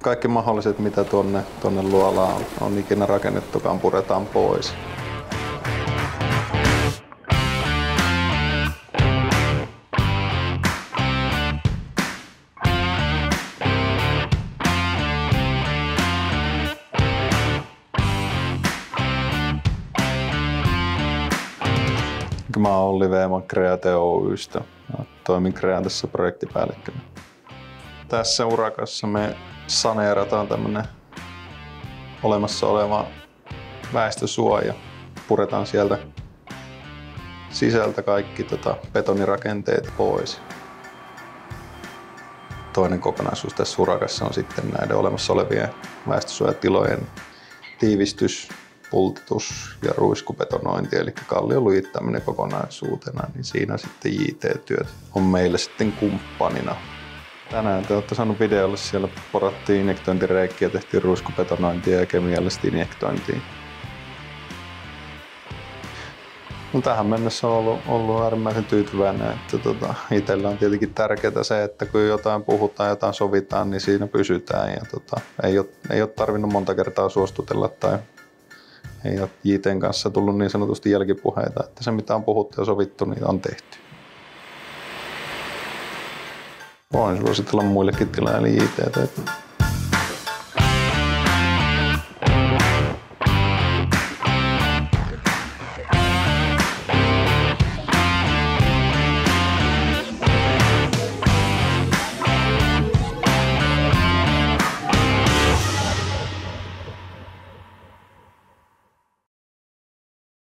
Kaikki mahdolliset, mitä tuonne luolaan on ikinä rakennettukaan, puretaan pois. Mä oon Olli Veeman Create Oy:stä. Toimin Createssa projektipäällikkönä. Tässä urakassa me saneerataan tämmönen olemassa oleva väestösuoja. Puretaan sieltä sisältä kaikki betonirakenteet pois. Toinen kokonaisuus tässä urakassa on sitten näiden olemassa olevien väestösuojatilojen tiivistys, pultitus ja ruiskubetonointi, eli kallion lujittaminen kokonaisuutena, niin siinä sitten JT-työt on meille sitten kumppanina. Tänään te olette saanut videolle, siellä porattiin injektointireikkiä, tehtiin ruiskubetonointia ja kemiallista injektointia. No, tähän mennessä on ollut äärimmäisen tyytyväinen. Itsellä on tietenkin tärkeää se, että kun jotain puhutaan, jotain sovitaan, niin siinä pysytään. Ja ei ole tarvinnut monta kertaa suostutella tai ei ole JT:n kanssa tullut niin sanotusti jälkipuheita, että se mitä on puhuttu ja sovittu, niin on tehty. Voin suositella muillekin tilaajille JT:tä.